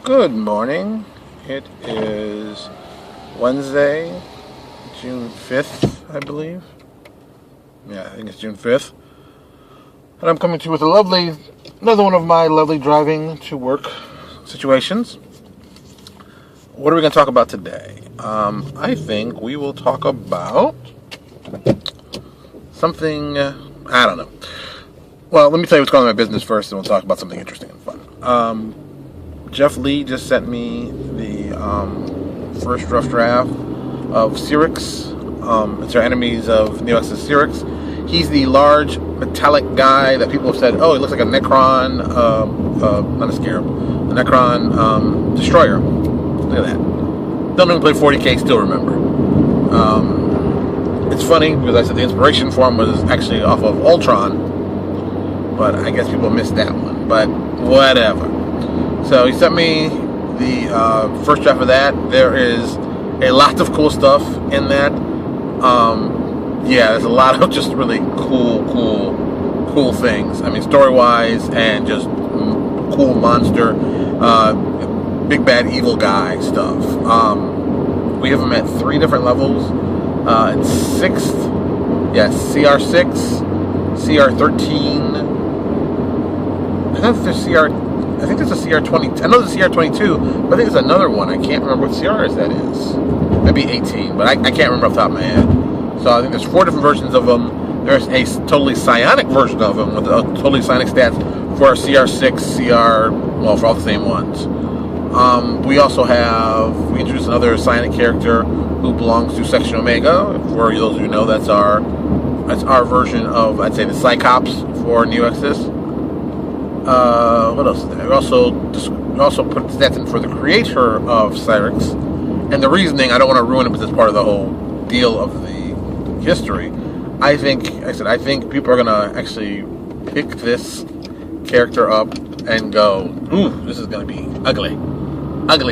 Good morning. It is Wednesday, June 5th, I believe. Yeah, I think it's June 5th. And I'm coming to you with another one of my lovely driving to work situations. What are we going to talk about today? I think we will talk about something, I don't know. Well, let me tell you what's going on in my business first, and we'll talk about something interesting and fun. Jeff Lee just sent me the first rough draft of Cyrix. It's our enemies of NeoX's Cyrix. He's the large metallic guy that people have said, oh, he looks like a Necron, not a Scarab, a Necron destroyer. Look at that. Don't even play 40K, still remember. It's funny because I said the inspiration for him was actually off of Ultron, but I guess people missed that one. But whatever. So he sent me the first draft of that. There is a lot of cool stuff in that. Yeah, there's a lot of just really cool things. I mean, story-wise and just cool monster, big bad evil guy stuff. We have them at 3 different levels. It's 6th, yes, CR6, CR13. I think there's a CR20. I know there's a CR22, but I think there's another one. I can't remember what CR that is. Maybe 18, but I can't remember off the top of my head. So I think there's 4 different versions of them. There's a totally psionic version of them with totally psionic stats for our CR6, well, for all the same ones. We introduced another psionic character who belongs to Section Omega. For those of you who know, that's our version of, I'd say, the Cyclops for NeoXis. What else is there? We also put stats in for the creator of Cyrix, and the reasoning, I don't want to ruin it because it's part of the whole deal of the history. I think people are gonna actually pick this character up and go, ooh, this is gonna be ugly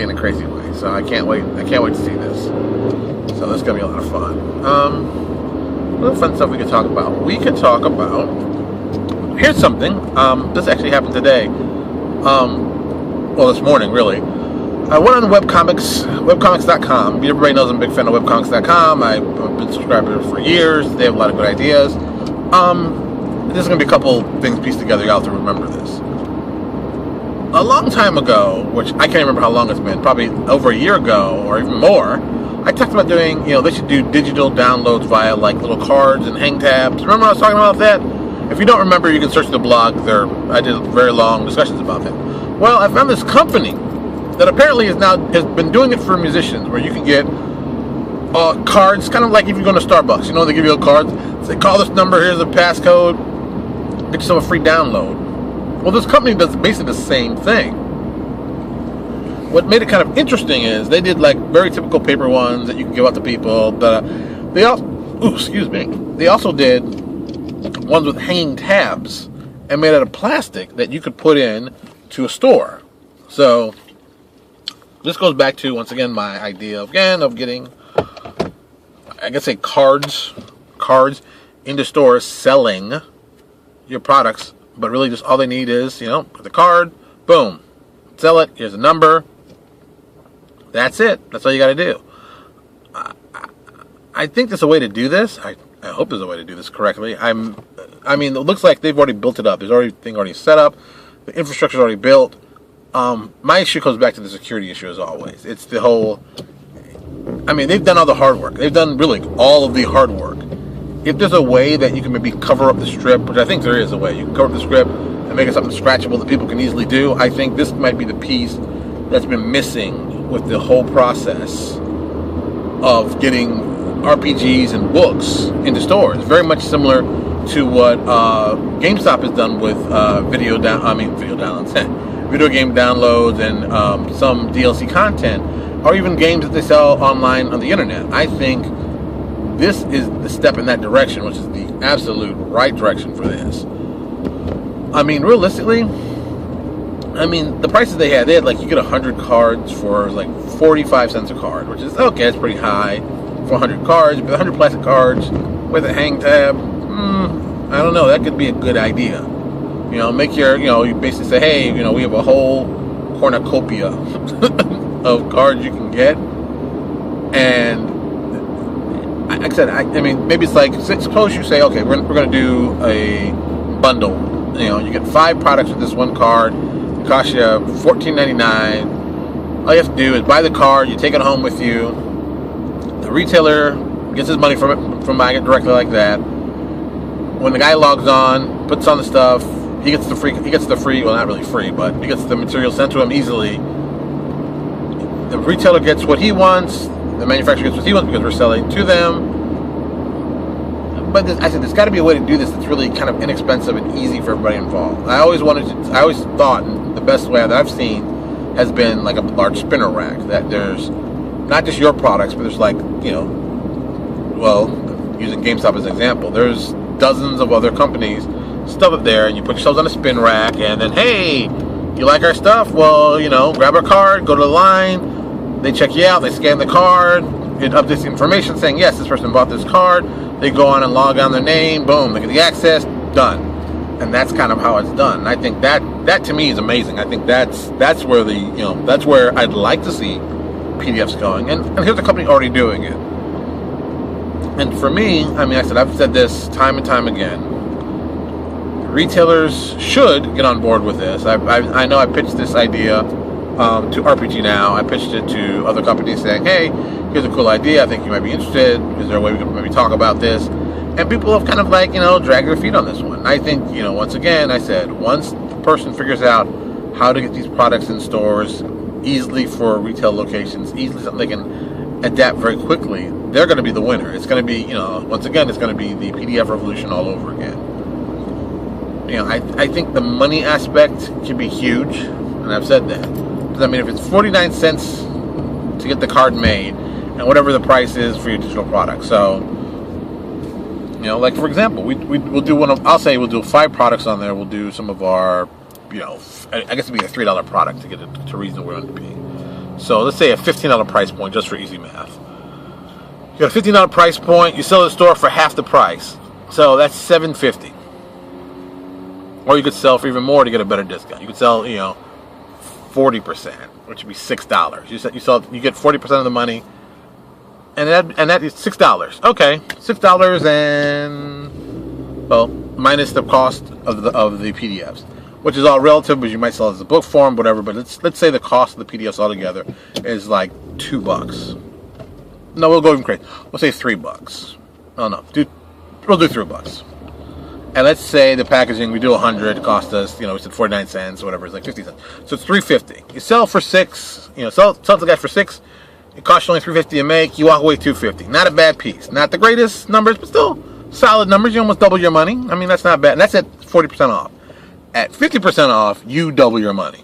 in a crazy way. So I can't wait to see this. So this is gonna be a lot of fun. What fun stuff we could talk about? Here's something. This actually happened today. Well, this morning, really. I went on webcomics.com. Everybody knows I'm a big fan of webcomics.com. I've been a subscriber for years. They have a lot of good ideas. There's going to be a couple things pieced together. You'll have to remember this. A long time ago, which I can't remember how long it's been, probably over a year ago or even more, I talked about doing, they should do digital downloads via like little cards and hang tabs. Remember I was talking about that? If you don't remember, you can search the blog. I did very long discussions about that. Well, I found this company that apparently has been doing it for musicians, where you can get cards, kind of like if you go to Starbucks. They give you a card. Say, call this number. Here's a passcode. Get yourself a free download. Well, this company does basically the same thing. What made it kind of interesting is they did like very typical paper ones that you can give out to people. They also did ones with hanging tabs and made out of plastic that you could put in to a store. So this goes back to, once again, my idea of getting, I guess, cards into stores selling your products, but really just all they need is, the card, boom, sell it, here's a number, that's it. That's all you got to do. I think there's a way to do this. I hope there's a way to do this correctly. It looks like they've already built it up. There's already set up. The infrastructure's already built. My issue comes back to the security issue as always. It's the whole, they've done all the hard work. They've done really all of the hard work. If there's a way that you can maybe cover up the strip, which I think there is a way, you can cover up the strip and make it something scratchable that people can easily do. I think this might be the piece that's been missing with the whole process of getting RPGs and books into stores. Very much similar to what GameStop has done with video game downloads and some DLC content, or even games that they sell online on the internet. I think this is the step in that direction, which is the absolute right direction for this. Realistically, the prices they had like, you get 100 cards for like 45 cents a card, which is okay, it's pretty high for 100 cards, but 100 plastic cards with a hang tab, I don't know, that could be a good idea. You basically say, hey, we have a whole cornucopia of cards you can get. And like I said, I mean, maybe it's like, suppose you say, okay, we're going to do a bundle. You know, you get 5 products with this one card. It costs you $14.99. All you have to do is buy the card. You take it home with you. The retailer gets his money from buying it directly like that. When the guy logs on, puts on the stuff, he gets the free. Well, not really free, but he gets the material sent to him easily. The retailer gets what he wants. The manufacturer gets what he wants because we're selling to them. But I said there's got to be a way to do this that's really kind of inexpensive and easy for everybody involved. I always thought the best way that I've seen has been like a large spinner rack. That there's not just your products, but there's like, you know, well, using GameStop as an example, there's dozens of other companies stuff up there, and you put yourselves on a spin rack, and then, hey, you like our stuff? Well, you know, grab our card, go to the line. They check you out, they scan the card, it updates the information saying, yes, this person bought this card. They go on and log on their name, boom, they get the access, done. And that's kind of how it's done. And I think that to me is amazing. I think that's where that's where I'd like to see PDFs going. And here's a company already doing it. And for me, I mean, I've said this time and time again. Retailers should get on board with this. I know I pitched this idea to RPG Now. I pitched it to other companies saying, hey, here's a cool idea. I think you might be interested. Is there a way we can maybe talk about this? And people have kind of like, dragged their feet on this one. I think, once again, I said, once the person figures out how to get these products in stores easily for retail locations, easily something they can adapt very quickly, they're going to be the winner. It's going to be, once again, it's going to be the PDF revolution all over again. I think the money aspect can be huge, and I've said that. Because, I mean, if it's 49 cents to get the card made, and whatever the price is for your digital product. So, like, for example, we'll do I'll say we'll do 5 products on there. We'll do some of our, I guess it'd be a $3 product to get it to reason where it would be. So let's say a $15 price point, just for easy math. You got a $15 price point, you sell at the store for half the price. So that's $7.50. Or you could sell for even more to get a better discount. You could sell, 40%, which would be $6. You get 40% of the money, and that is $6. Okay, $6 and, well, minus the cost of the PDFs, which is all relative, because you might sell it as a book form, whatever. But let's say the cost of the PDFs altogether is like $2. No, we'll go even crazy. We'll say $3. Oh no, we'll do $3. And let's say the packaging, we do 100, cost us, we said 49 cents, or whatever, it's like 50 cents. So it's $3.50. You sell for $6, sell to the guy for $6, it costs you only $3.50 to make, you walk away $2.50. Not a bad piece. Not the greatest numbers, but still solid numbers. You almost double your money. I mean, that's not bad. And that's at 40% off. At 50% off, you double your money.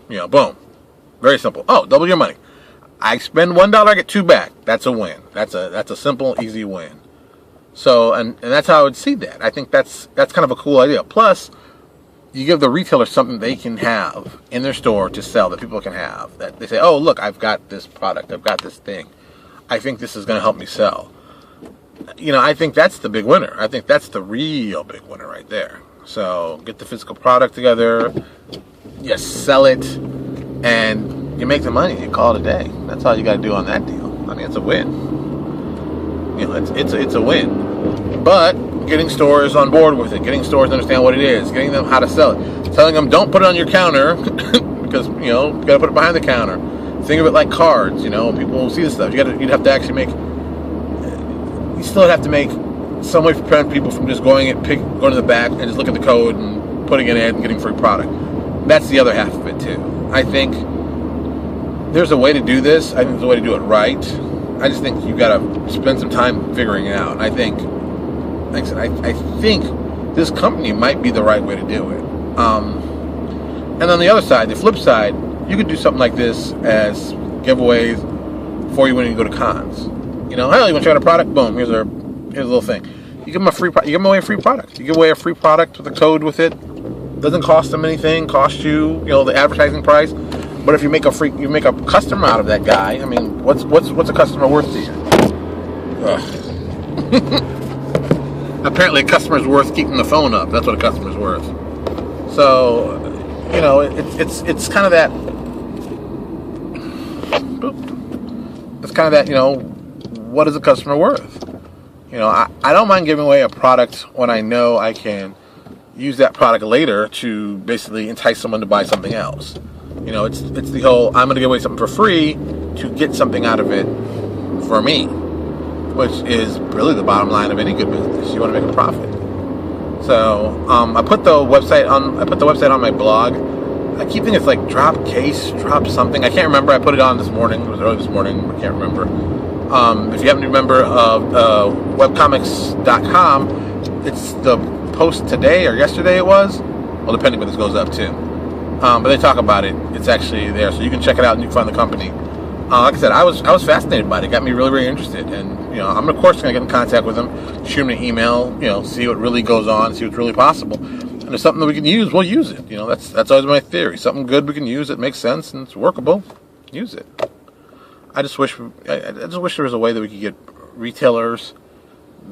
Boom. Very simple. Oh, double your money. I spend $1, I get $2 back. That's a win. That's a simple, easy win. So, and that's how I would see that. I think that's kind of a cool idea. Plus, you give the retailer something they can have in their store to sell, that people can have. That they say, oh, look, I've got this product. I've got this thing. I think this is going to help me sell. I think that's the big winner. I think that's the real big winner right there. So, get the physical product together. You sell it. And you make the money. You call it a day. That's all you got to do on that deal. I mean, it's a win. It's a win. But getting stores on board with it, getting stores to understand what it is, getting them how to sell it, telling them don't put it on your counter because you got to put it behind the counter. Think of it like cards. People see this stuff. You'd have to actually make. You still have to make some way to prevent people from just going to the back and just look at the code and putting it in and getting free product. That's the other half of it too. I think there's a way to do this. I think there's a way to do it right. I just think you got to spend some time figuring it out. And I think, like I said, I think this company might be the right way to do it. And on the other side, the flip side, you could do something like this as giveaways for you when you go to cons. Hey, you want to try the product? Boom, here's a little thing. You give them you give them away a free product. You give away a free product with a code with it. Doesn't cost them anything. Cost you, the advertising price. But if you make a customer out of that guy, I mean, what's a customer worth to you? Apparently, a customer's worth keeping the phone up. That's what a customer's worth. So, it's kind of that it's kind of that, what is a customer worth? I don't mind giving away a product when I know I can use that product later to basically entice someone to buy something else. It's the whole, I'm going to give away something for free to get something out of it for me, which is really the bottom line of any good business. You want to make a profit. So I put the website on my blog. I keep thinking it's like drop something. I can't remember. I put it on this morning. It was early this morning. I can't remember. If you happen to remember webcomics.com, it's the post today or yesterday it was. Well, depending when this goes up too. But they talk about it. It's actually there, so you can check it out and you can find the company. Like I said, I was fascinated by it. It got me really, really interested. And, I'm of course going to get in contact with them, shoot them an email, see what really goes on, see what's really possible. And if there's something that we can use, we'll use it. That's always my theory. Something good we can use that makes sense and it's workable, use it. I just wish there was a way that we could get retailers,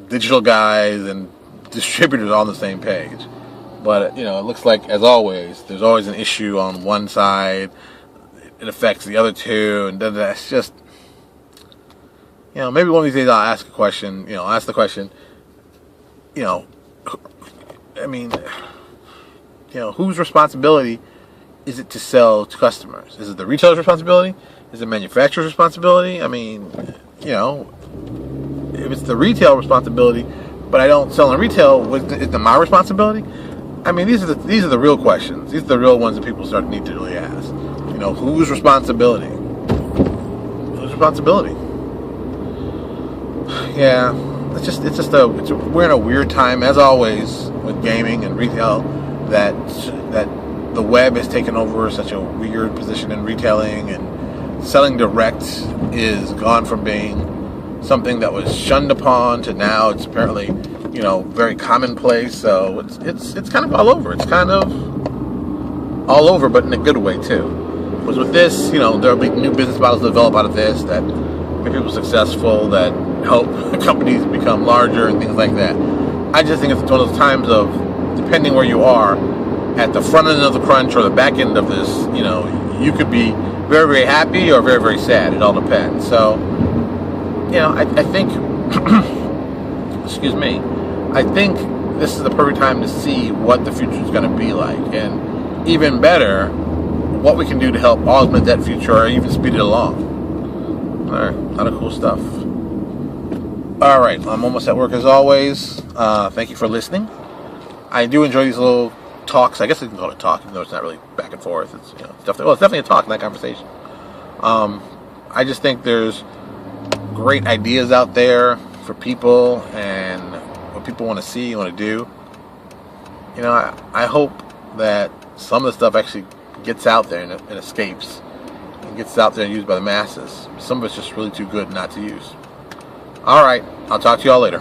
digital guys, and distributors on the same page. But, it looks like, as always, there's always an issue on one side. It affects the other two, and that's just, maybe one of these days I'll ask a question, ask the question, whose responsibility is it to sell to customers? Is it the retailer's responsibility? Is it manufacturer's responsibility? If it's the retail responsibility, but I don't sell in retail, is it my responsibility? These are the real questions. These are the real ones that people need to really ask. Whose responsibility? Whose responsibility? Yeah, we're in a weird time, as always, with gaming and retail, that the web has taken over such a weird position in retailing, and selling direct is gone from being something that was shunned upon to now it's apparently, very commonplace. So it's kind of all over. It's kind of all over, but in a good way too. Because with this, there'll be new business models develop out of this that make people successful, that help companies become larger and things like that. I just think it's one of those times of, depending where you are, at the front end of the crunch or the back end of this, you could be very, very happy or very, very sad. It all depends. So, I think, excuse me, I think this is the perfect time to see what the future is going to be like. And even better, what we can do to help augment that future or even speed it along. Alright, a lot of cool stuff. Alright, I'm almost at work as always. Thank you for listening. I do enjoy these little talks. I guess you can call it a talk, even though it's not really back and forth. It's definitely a talk, not a conversation. I just think there's great ideas out there for people and what people want to see, want to do. I hope that some of the stuff actually gets out there and escapes and gets out there and used by the masses. Some of it's just really too good not to use. Alright, I'll talk to you all later.